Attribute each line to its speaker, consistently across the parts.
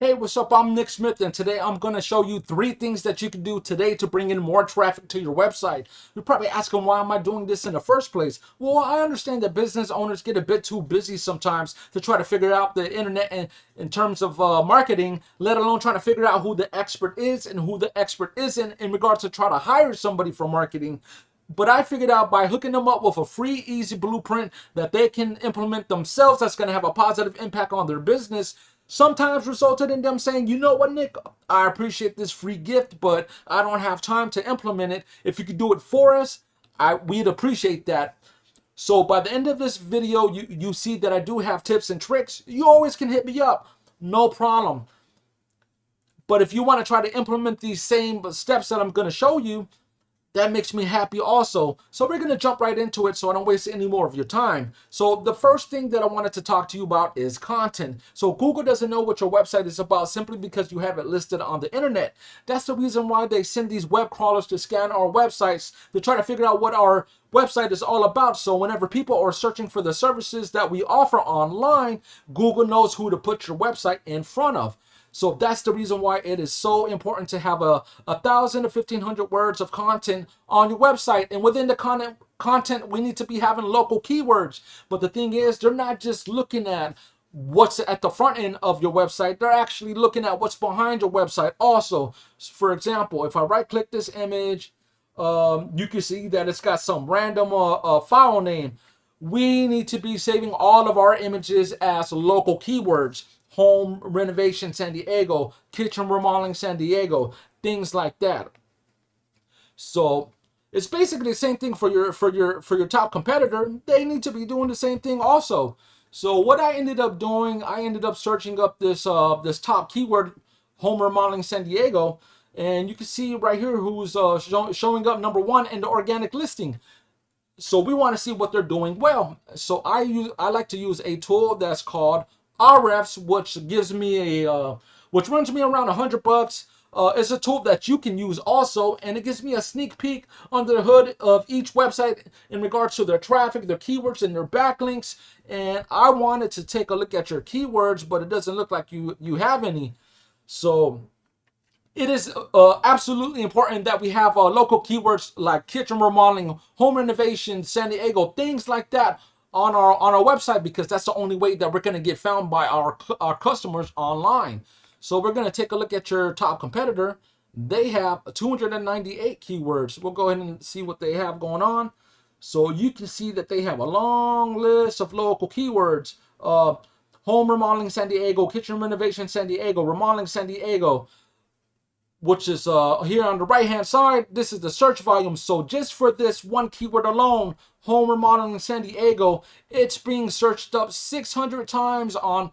Speaker 1: Hey, what's up? I'm Nick Smith, and today I'm going to show you 3 things that you can do today to bring in more traffic to your website. You're probably asking, why am I doing this in the first place? Well, I understand that business owners get a bit too busy sometimes to try to figure out the internet in terms of marketing, let alone trying to figure out who the expert is and who the expert isn't in regards to try to hire somebody for marketing. But I figured out by hooking them up with a free, easy blueprint that they can implement themselves that's going to have a positive impact on their business. Sometimes resulted in them saying, you know what, Nick, I appreciate this free gift, but I don't have time to implement it. If you could do it for us, we'd appreciate that. So by the end of this video, you see that I do have tips and tricks. You always can hit me up. No problem. But if you want to try to implement these same steps that I'm going to show you, that makes me happy also. So we're going to jump right into it so I don't waste any more of your time. So the first thing that I wanted to talk to you about is content. So Google doesn't know what your website is about simply because you have it listed on the internet. That's the reason why they send these web crawlers to scan our websites to try to figure out what our website is all about. So whenever people are searching for the services that we offer online, Google knows who to put your website in front of. So that's the reason why it is so important to have a thousand to 1,500 words of content on your website. And within the content, we need to be having local keywords. But the thing is, they're not just looking at what's at the front end of your website. They're actually looking at what's behind your website also. For example, if I right click this image, you can see that it's got some random file name. We need to be saving all of our images as local keywords. Home renovation San Diego, kitchen remodeling San Diego, things like that. So it's basically the same thing for your top competitor. They need to be doing the same thing also. So what I ended up doing, I ended up searching up this top keyword, home remodeling San Diego, and you can see right here who's showing up number one in the organic listing. So we want to see what they're doing well. So I like to use a tool that's called RFs, which gives me which runs me around $100. It's a tool that you can use also, and it gives me a sneak peek under the hood of each website in regards to their traffic, their keywords, and their backlinks. And I wanted to take a look at your keywords, but it doesn't look like you have any. So it is absolutely important that we have local keywords like kitchen remodeling, home renovation, San Diego, things like that on our website, because that's the only way that we're going to get found by our customers online. So we're going to take a look at your top competitor. They have 298 keywords. We'll go ahead and see what they have going on. So you can see that they have a long list of local keywords. Home remodeling San Diego, kitchen renovation San Diego, remodeling San Diego, which is here on the right hand side. This is the search volume. So just for this one keyword alone, home remodeling San Diego, it's being searched up 600 times on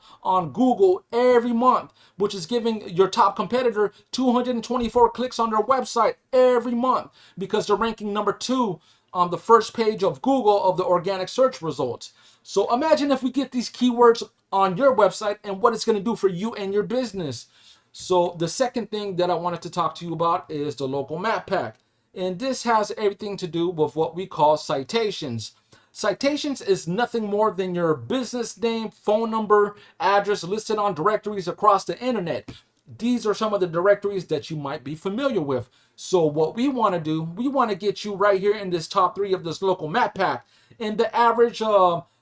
Speaker 1: Google every month, which is giving your top competitor 224 clicks on their website every month, because they're ranking number 2 on the first page of Google of the organic search results. So imagine if we get these keywords on your website and what it's going to do for you and your business. So the second thing that I wanted to talk to you about is the local map pack. And this has everything to do with what we call citations. Citations is nothing more than your business name, phone number, address listed on directories across the internet. These are some of the directories that you might be familiar with. So what we want to do, we want to get you right here in this top 3 of this local map pack. And the average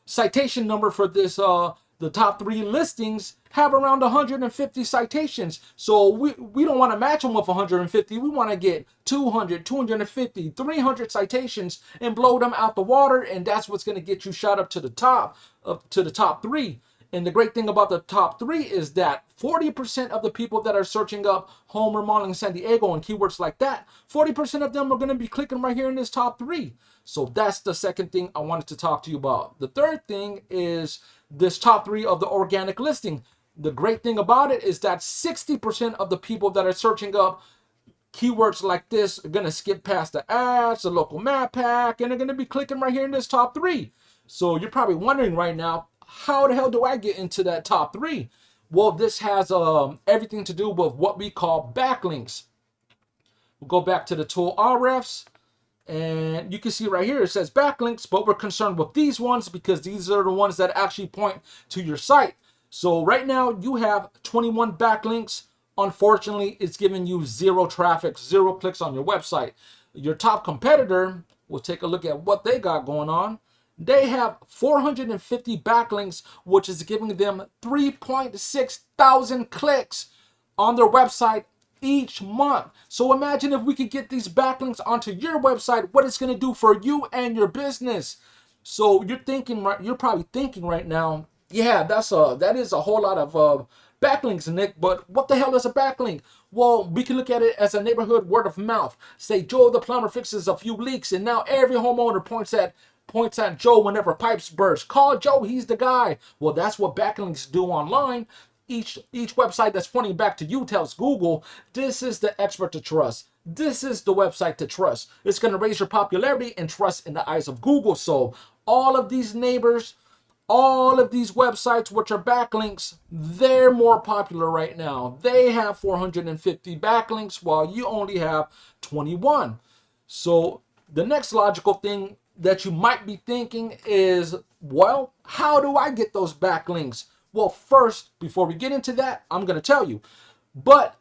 Speaker 1: citation number for this the top 3 listings have around 150 citations. So we don't want to match them with 150. We want to get 200, 250, 300 citations and blow them out the water. And that's what's going to get you shot up to the top 3. And the great thing about the top 3 is that 40% of the people that are searching up home remodeling San Diego and keywords like that, 40% of them are going to be clicking right here in this top 3. So that's the second thing I wanted to talk to you about. The third thing is this top 3 of the organic listing. The great thing about it is that 60% of the people that are searching up keywords like this are going to skip past the ads, the local map pack, and they're going to be clicking right here in this top 3. So you're probably wondering right now, how the hell do I get into that top 3? Well, this has everything to do with what we call backlinks. We'll go back to the tool RFs, and you can see right here it says backlinks, but we're concerned with these ones because these are the ones that actually point to your site. So right now you have 21 backlinks. Unfortunately, it's giving you zero traffic, zero clicks on your website. Your top competitor, we'll take a look at what they got going on. They have 450 backlinks, which is giving them 3.6 thousand clicks on their website each month. So imagine if we could get these backlinks onto your website, what it's going to do for you and your business. So you're probably thinking right now, yeah, that is a whole lot of backlinks, Nick. But what the hell is a backlink? Well, we can look at it as a neighborhood word of mouth. Say Joe the plumber fixes a few leaks, and now every homeowner points at Joe whenever pipes burst. Call Joe, he's the guy. Well, that's what backlinks do online. Each website that's pointing back to you tells Google, this is the expert to trust. This is the website to trust. It's going to raise your popularity and trust in the eyes of Google. So all of these neighbors, all of these websites which are backlinks, they're more popular right now. They have 450 backlinks while you only have 21. So the next logical thing that you might be thinking is, well, how do I get those backlinks? Well, first, before we get into that, I'm going to tell you. But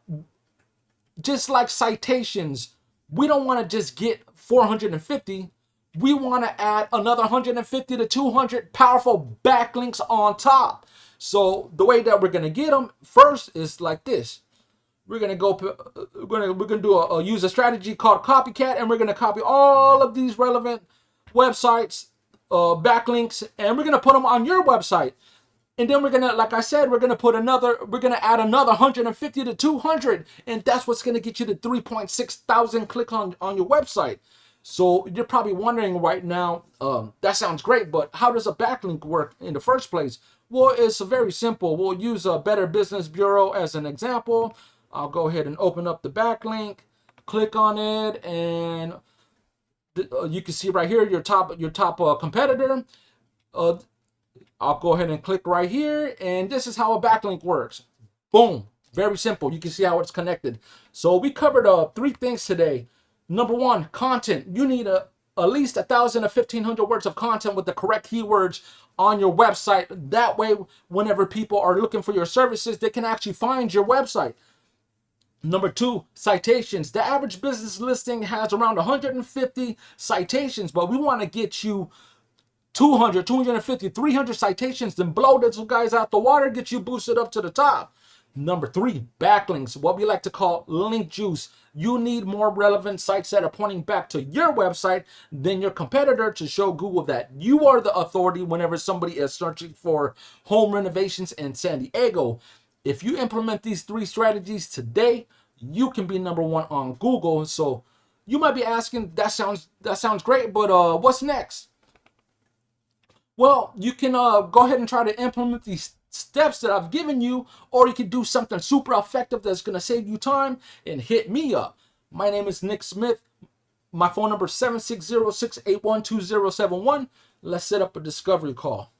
Speaker 1: just like citations, we don't want to just get 450. We want to add another 150 to 200 powerful backlinks on top. So the way that we're going to get them first is like this. We're gonna use a strategy called copycat, and we're gonna copy all of these relevant websites, backlinks, and we're gonna put them on your website. And then we're gonna, like I said, we're gonna add another 150 to 200, and that's what's gonna get you to 3.6 thousand clicks on your website. So you're probably wondering right now, that sounds great, but how does a backlink work in the first place? Well, it's very simple. We'll use a Better Business Bureau as an example. I'll go ahead and open up the backlink, click on it, and you can see right here your top competitor. I'll go ahead and click right here, and this is how a backlink works. Boom. Very simple. You can see how it's connected. So we covered 3 things today. Number 1, content. You need at least 1,000 to 1,500 words of content with the correct keywords on your website. That way, whenever people are looking for your services, they can actually find your website. Number 2, citations. The average business listing has around 150 citations, but we want to get you 200, 250, 300 citations, then blow those guys out the water, get you boosted up to the top. Number 3, backlinks, what we like to call link juice. You need more relevant sites that are pointing back to your website than your competitor to show Google that you are the authority whenever somebody is searching for home renovations in San Diego. If you implement these 3 strategies today, you can be number 1 on Google. So you might be asking, that sounds great, but what's next? Well, you can go ahead and try to implement these steps that I've given you, or you can do something super effective that's going to save you time and hit me up. My name is Nick Smith. My phone number is 760-681-2071. Let's set up a discovery call.